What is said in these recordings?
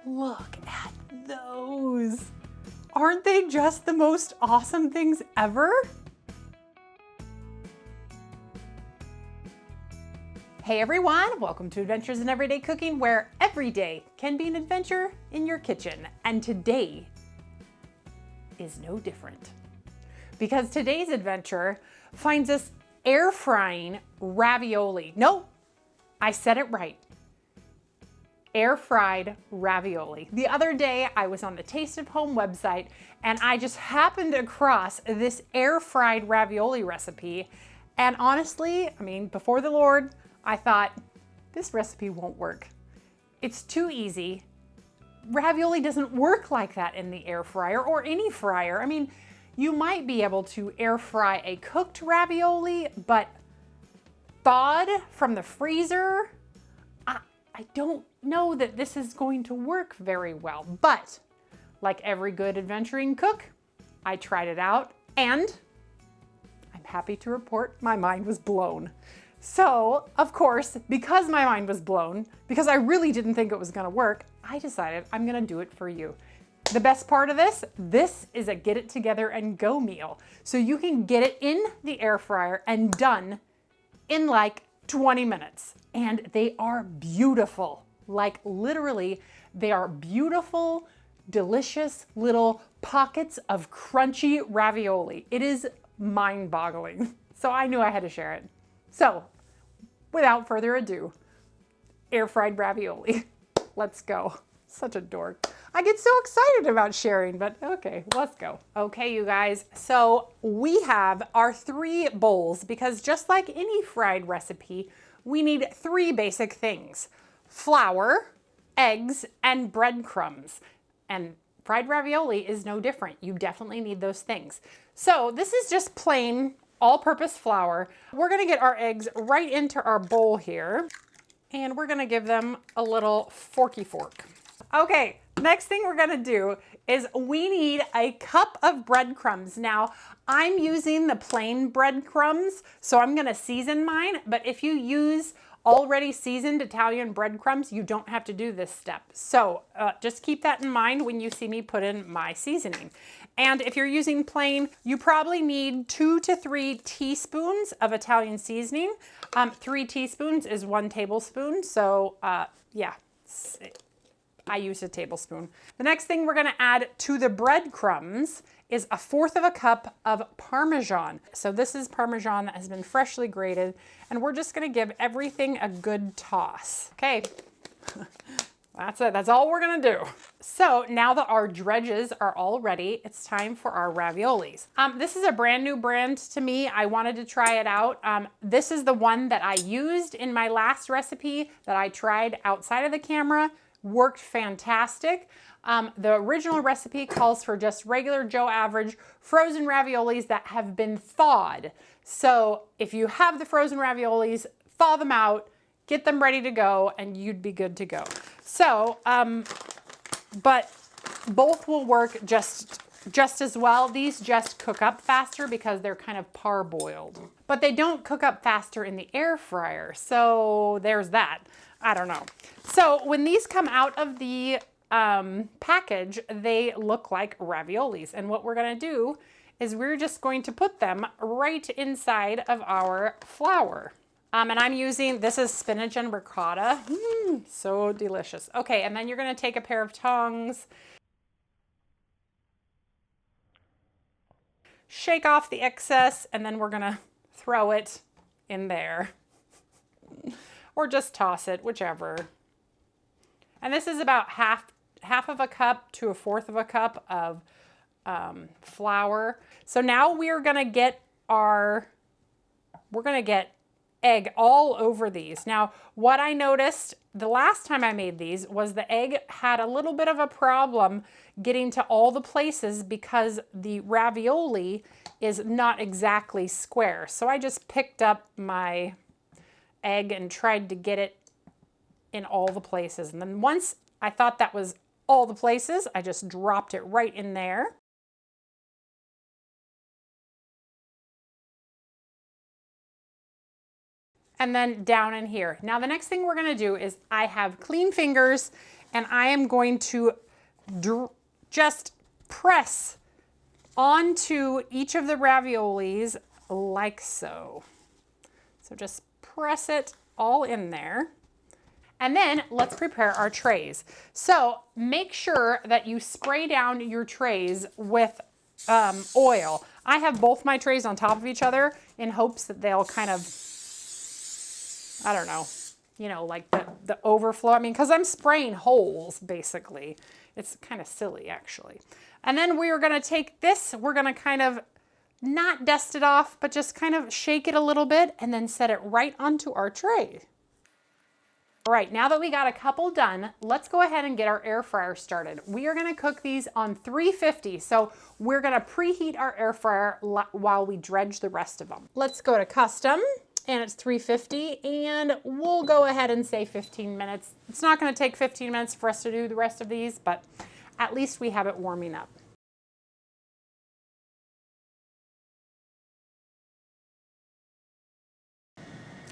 Look at those. Aren't they just the most awesome things ever? Hey everyone, welcome to Adventures in Everyday Cooking, where every day can be an adventure in your kitchen. And today is no different. Because today's adventure finds us air frying ravioli. No, I said it right. Air fried ravioli. The other day I was on the Taste of Home website and I just happened across this air fried ravioli recipe. And honestly, before the Lord, I thought this recipe won't work. It's too easy. Ravioli doesn't work like that in the air fryer or any fryer. You might be able to air fry a cooked ravioli, but thawed from the freezer, I don't know that this is going to work very well. But like every good adventuring cook, I tried it out and I'm happy to report my mind was blown. So, of course, because my mind was blown, because I really didn't think it was gonna work, I decided I'm gonna do it for you. The best part of this is a get it together and go meal. So you can get it in the air fryer and done in like 20 minutes. And they are beautiful. Like literally, they are beautiful, delicious little pockets of crunchy ravioli. It is mind-boggling. So I knew I had to share it. So, without further ado, air fried ravioli. Let's go. Such a dork. I get so excited about sharing, but okay, let's go. Okay, you guys, so we have our 3 bowls because just like any fried recipe, we need 3 basic things: flour, eggs, and breadcrumbs. And fried ravioli is no different. You definitely need those things. So this is just plain all-purpose flour. We're gonna get our eggs right into our bowl here, and we're gonna give them a little forky fork. Okay, next thing we're gonna do is we need a cup of breadcrumbs. Now, I'm using the plain breadcrumbs, so I'm gonna season mine, but if you use already seasoned Italian breadcrumbs, you don't have to do this step. So just keep that in mind when you see me put in my seasoning. And if you're using plain, you probably need 2 to 3 teaspoons of Italian seasoning. 3 teaspoons is 1 tablespoon. So yeah, I used a tablespoon. The next thing we're gonna add to the breadcrumbs is 1/4 cup of Parmesan. So this is Parmesan that has been freshly grated, and we're just gonna give everything a good toss. Okay, that's it, that's all we're gonna do. So now that our dredges are all ready, it's time for our raviolis. This is a brand new brand to me. I wanted to try it out. This is the one that I used in my last recipe that I tried outside of the camera. Worked fantastic. The original recipe calls for just regular Joe average frozen raviolis that have been thawed. So if you have the frozen raviolis, thaw them out, get them ready to go, and you'd be good to go. So, but both will work just as well. These just cook up faster because they're kind of parboiled. But they don't cook up faster in the air fryer. So there's that. I don't know. So when these come out of the package, they look like raviolis. And what we're gonna do is we're just going to put them right inside of our flour. And I'm using, this is spinach and ricotta. So delicious. Okay, and then you're gonna take a pair of tongs, shake off the excess, and then we're gonna throw it in there. Or just toss it, whichever. And this is about half of a cup to 1/4 cup of flour. So now we're gonna get egg all over these. Now, what I noticed the last time I made these was the egg had a little bit of a problem getting to all the places because the ravioli is not exactly square. So I just picked up my egg and tried to get it in all the places. And then once I thought that was all the places, I just dropped it right in there. And then down in here. Now the next thing we're gonna do is I have clean fingers and I am going to just press onto each of the raviolis like so. So just press it all in there. And then let's prepare our trays. So make sure that you spray down your trays with oil. I have both my trays on top of each other in hopes that they'll kind of, I don't know, you know, like the overflow. I mean, because I'm spraying holes, basically. It's kind of silly, actually. And then we're going to take this, we're going to kind of not dust it off, but just kind of shake it a little bit and then set it right onto our tray. All right, now that we got a couple done, let's go ahead and get our air fryer started. We are gonna cook these on 350, so we're gonna preheat our air fryer while we dredge the rest of them. Let's go to custom, and it's 350, and we'll go ahead and say 15 minutes. It's not gonna take 15 minutes for us to do the rest of these, but at least we have it warming up.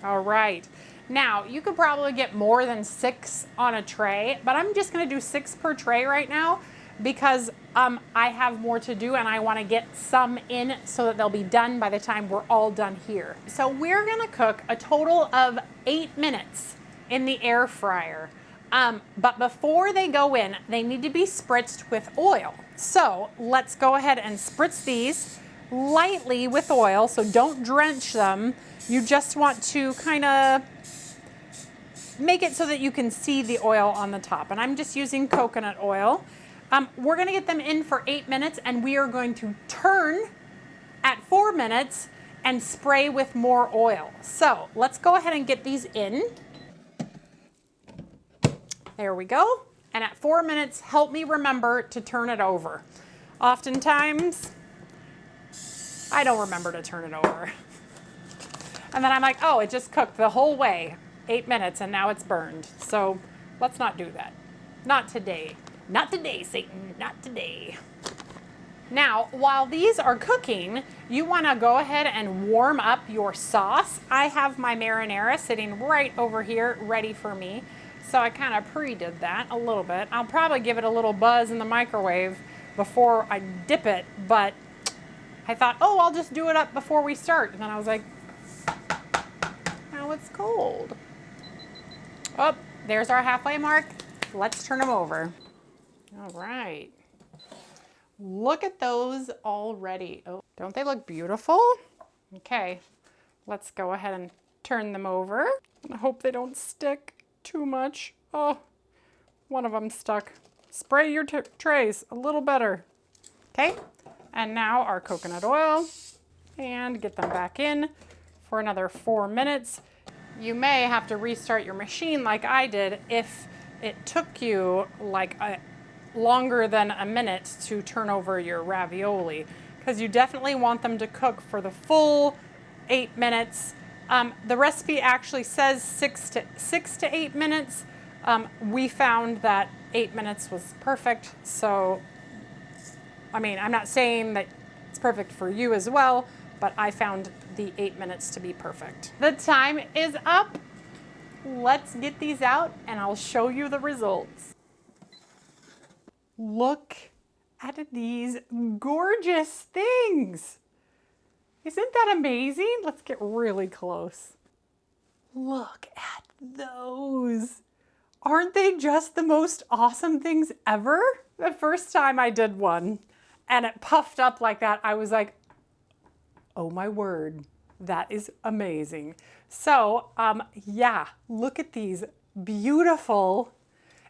All right. Now, you could probably get more than 6 on a tray, but I'm just gonna do 6 per tray right now because I have more to do and I wanna get some in so that they'll be done by the time we're all done here. So we're gonna cook a total of 8 minutes in the air fryer. But before they go in, they need to be spritzed with oil. So let's go ahead and spritz these lightly with oil, so don't drench them. You just want to kind of make it so that you can see the oil on the top. And I'm just using coconut oil. We're gonna get them in for 8 minutes and we are going to turn at 4 minutes and spray with more oil. So let's go ahead and get these in. There we go. And at 4 minutes, help me remember to turn it over. Oftentimes, I don't remember to turn it over. And then I'm like, oh, it just cooked the whole way. 8 minutes and now it's burned. So let's not do that. Not today. Not today, Satan. Not today. Now, while these are cooking, you want to go ahead and warm up your sauce. I have my marinara sitting right over here ready for me. So I kind of pre-did that a little bit. I'll probably give it a little buzz in the microwave before I dip it, but I thought, oh, I'll just do it up before we start. And then I was like, now it's cold. Oh, there's our halfway mark. Let's turn them over. All right. Look at those already. Oh, don't they look beautiful? Okay, let's go ahead and turn them over. I hope they don't stick too much. Oh, one of them stuck. Spray your trays a little better. Okay, and now our coconut oil, and get them back in for another 4 minutes. You may have to restart your machine like I did if it took you like longer than a minute to turn over your ravioli, because you definitely want them to cook for the full 8 minutes. The recipe actually says 6 to 8 minutes. We found that 8 minutes was perfect. So, I mean, I'm not saying that it's perfect for you as well, but I found the 8 minutes to be perfect. The time is up. Let's get these out and I'll show you the results. Look at these gorgeous things. Isn't that amazing? Let's get really close. Look at those. Aren't they just the most awesome things ever? The first time I did one and it puffed up like that, I was like, oh my word, that is amazing. So yeah, look at these beautiful,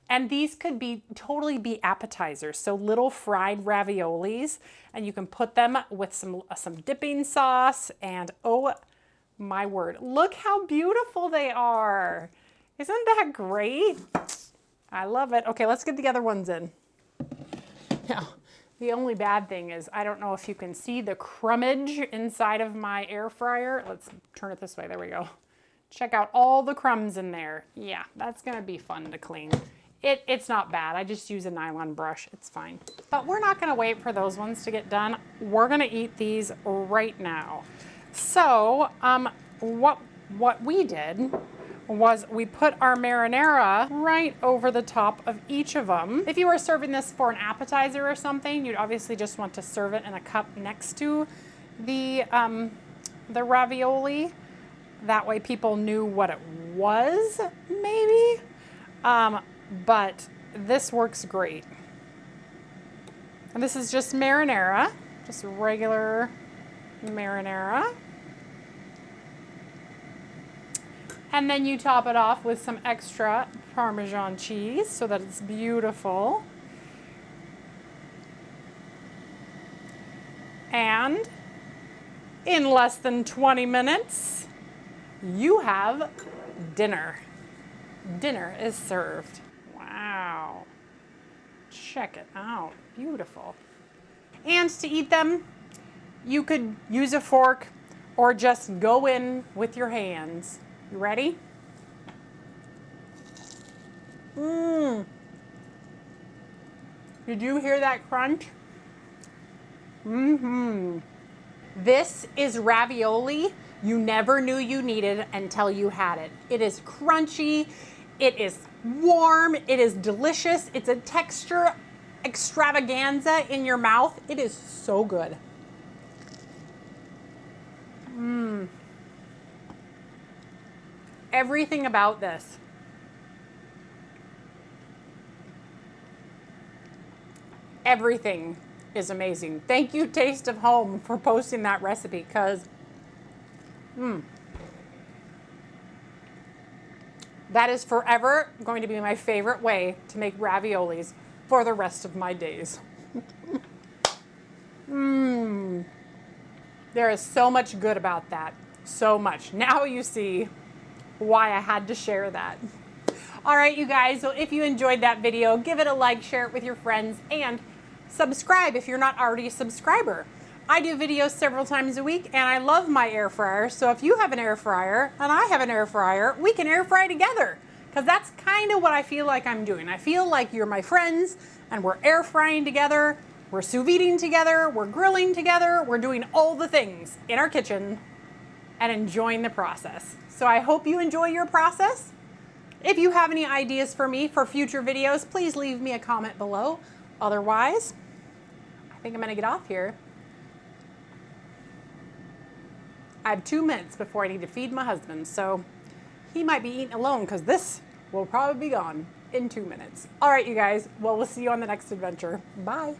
and these could be totally be appetizers. So little fried raviolis, and you can put them with some dipping sauce, and oh my word, look how beautiful they are. Isn't that great? I love it. Okay, let's get the other ones in. Now, the only bad thing is I don't know if you can see the crumbage inside of my air fryer. Let's turn it this way. There we go. Check out all the crumbs in there. Yeah, that's gonna be fun to clean. It's not bad. I just use a nylon brush. It's fine. But we're not gonna wait for those ones to get done. We're gonna eat these right now. So what we did was we put our marinara right over the top of each of them. If you were serving this for an appetizer or something, you'd obviously just want to serve it in a cup next to the ravioli. That way people knew what it was, maybe. But this works great. And this is just marinara, just regular marinara. And then you top it off with some extra Parmesan cheese so that it's beautiful. And in less than 20 minutes, you have dinner. Dinner is served. Wow. Check it out. Beautiful. And to eat them, you could use a fork or just go in with your hands. You ready? Mmm. Did you hear that crunch? Mm-hmm. This is ravioli you never knew you needed until you had it. It is crunchy, it is warm, it is delicious, it's a texture extravaganza in your mouth. It is so good. Mmm. Everything about this. Everything is amazing. Thank you, Taste of Home, for posting that recipe, because that is forever going to be my favorite way to make raviolis for the rest of my days. There is so much good about that. So much. Now you see why I had to share that. All right, you guys, so if you enjoyed that video, give it a like, share it with your friends, and subscribe if you're not already a subscriber. I do videos several times a week, and I love my air fryer, so if you have an air fryer and I have an air fryer, we can air fry together, because that's kind of what I feel like I'm doing. I feel like you're my friends, and we're air frying together, we're sous videing together, we're grilling together, we're doing all the things in our kitchen and enjoying the process. So I hope you enjoy your process. If you have any ideas for me for future videos, please leave me a comment below. Otherwise, I think I'm gonna get off here. I have 2 minutes before I need to feed my husband, so he might be eating alone because this will probably be gone in 2 minutes. All right, you guys, well, we'll see you on the next adventure. Bye.